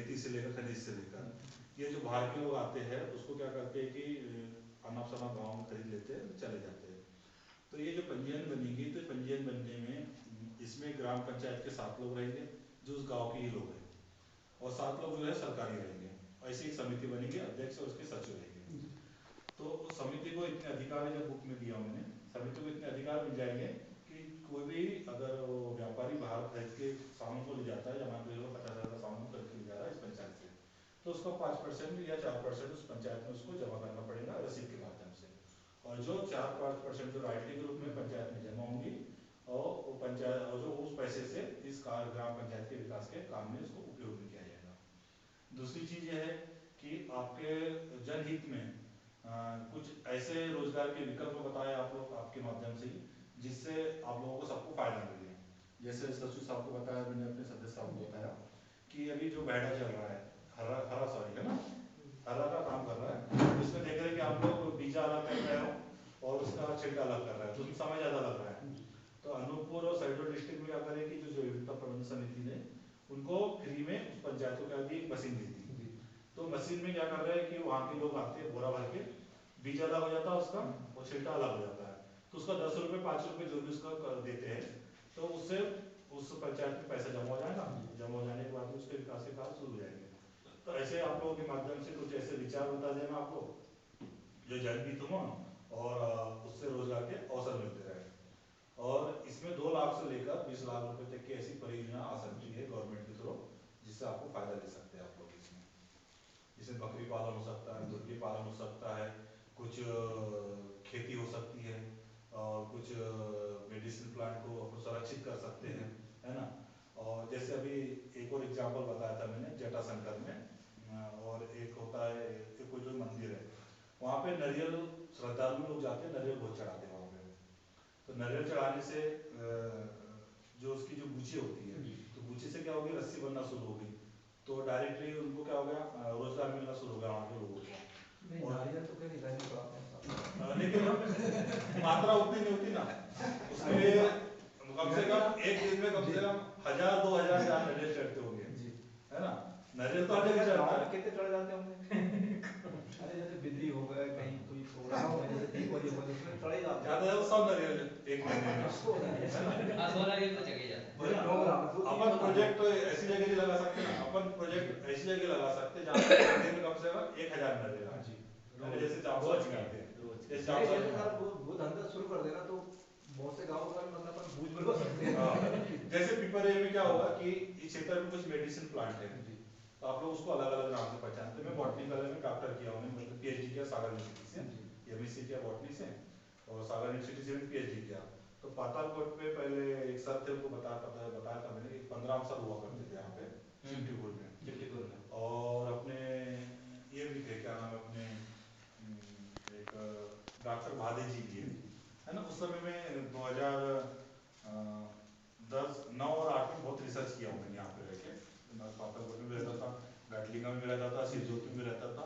खेती से लेकर खनिज से लेकर, ये जो बाहर के लोग आते हैं उसको क्या करते हैं कि अनाप शनाप गाँव में खरीद लेते हैं, चले जाते हैं। तो ये जो पंजीयन बनेगी, तो पंजीयन बनने में इसमें ग्राम पंचायत के 7 लोग रहेंगे जो उस गाँव के ही लोग हैं, और 7 लोग जो है सरकारी रहेंगे। ऐसी एक समिति बनेगी, अध्यक्ष और उसके सचिव रहेंगे। तो उस समिति को इतने अधिकार है, जब बुक में दिया मैंने, समिति को इतने अधिकार मिल जाएंगे कि कोई भी अगर वो व्यापारी बाहर खरीद के सामान को ले जाता है, या मान लो 50,000 का सामान खरीद के ले जा रहा है इस पंचायत से, तो उसको 5% या 4% उस पंचायत में उसको जमा करना पड़ेगा रसीद के माध्यम से। और जो 4-5% जो रॉयल्टी के रूप में पंचायत में जमा होंगी, और वो पंचायत, और जो उस पैसे से इस ग्राम पंचायत के विकास के काम में इसको उपयोग में किया जाएगा। दूसरी चीज ये है कि आपके जनहित में कुछ ऐसे रोजगार के विकल्प बताए आप लोग आपके माध्यम से ही, जिससे आप लोगों को सबको फायदा मिले। जैसे सचिव साहब को बताया, मैंने अपने सदस्य साहब को बताया कि अभी जो बेड़ा चल रहा है, हरा सॉरी है ना, हरा का काम कर रहा है, उसमें देख रहे हैं कि आप लोग बीजा अलग कर रहे हो और उसका छिलका अलग कर रहा है, तो उसमें समय ज्यादा लग रहा है। तो अनूपपुर और शहडोल डिस्ट्रिक्ट में क्या करें कि जो जैविकता प्रबंधन समिति ने उनको फ्री में उस पंचायत को क्या दी, एक मशीन दी थी। तो मशीन में क्या कर रहे हैं कि वहाँ के लोग आते हैं, बोरा भर के, बीज अलग हो जाता है उसका और छिलका अलग हो जाता है, तो उसका 10 रुपये 5 रुपये जो भी उसका देते हैं, तो उससे उस पंचायत में पैसा जमा हो जाएगा। जमा हो जाने के बाद उसके विकास के कार्य शुरू हो जाएंगे। तो ऐसे आप लोगों के माध्यम से कुछ ऐसे विचार बता देना आप लोग जो जनहित हो, और उससे रोजगार के अवसर मिलते रहे। और इसमें 2 लाख से लेकर 20 लाख रुपए तक की ऐसी परियोजना आ सकती है गवर्नमेंट के थ्रू, जिससे आपको फायदा ले सकते हैं आप लोग इसमें। इसमें बकरी पालन हो सकता है, मुर्गी पालन हो सकता है, कुछ खेती हो सकती है, और कुछ मेडिसिन प्लांट को सुरक्षित कर सकते हैं, है ना। और जैसे अभी एक और एग्जांपल बताया था मैंने जटाशंकर में, और एक होता है एक कोई जो मंदिर है, वहाँ पे नारियल श्रद्धालु लोग जाते हैं, नारियल बहुत चढ़ाते हैं वहाँ पे। तो नारियल चढ़ाने से जो उसकी जो गुची होती है, तो गुची से क्या होगी, रस्सी बनना शुरू होगी, तो डायरेक्टली उनको क्या हो गया, रोजगार मिलना शुरू हो गया वहाँ के लोगों को। और नारियल तो कहीं नहीं पड़ा, लेकिन मात्रा उतनी नहीं होती ना, उसके लिए कम से कम एक दिन में कम से कम 1000-2000 नारियल चढ़ते होंगे, है ना। नारियल तो हर जगह चढ़ता है, कितने चढ़ जाते होंगे। अरे जैसे बिजली हो गया, कहीं कोई प्रोग्राम हो गया, जैसे दीपावली हो गई, उसमें चढ़ ही जाते हैं। ज्यादा सब नारियल एक महीने में, है ना। 100 नारियल तो जगह जाता है। अपन प्रोजेक्ट ऐसी जगह नहीं लगा सकते ना, अपन प्रोजेक्ट ऐसी जगह लगा सकते जहाँ पे एक दिन में कम से कम 1000 नारियल आए, जैसे जामसाल में आते हैं, जैसे जामसाल में आते हैं। वो धंधा शुरू कर देना तो बहुत से गाँव का मतलब अपन बूझ बूझ सकते हैं। जैसे पिपरिया में क्या होगा कि इस क्षेत्र में कुछ मेडिसिन प्लांट है, तो आप लोग उसको अलग अलग नाम से पहचानते हैं। मैं बॉटनी कलर में डॉक्टर किया हूँ, मतलब पीएचडी किया सागर यूनिवर्सिटी से, एमएससी किया बॉटनी से, और सागर यूनिवर्सिटी से भी पीएचडी किया। तो पातालकोट पे पहले एक सर थे, उनको बताया था मैंने, 15 सर हुआ करते थे यहाँ पे चिमटीपुर में। और अपने ये भी थे, क्या नाम है अपने, एक डॉक्टर भादे जी भी है ना। उस समय में 2009 और 8 में बहुत रिसर्च किया हूँ मैंने यहाँ पे रह के। पातालकोट में भी रहता था, घाटलिंगा में भी रहता था, सिरजोत में भी रहता था,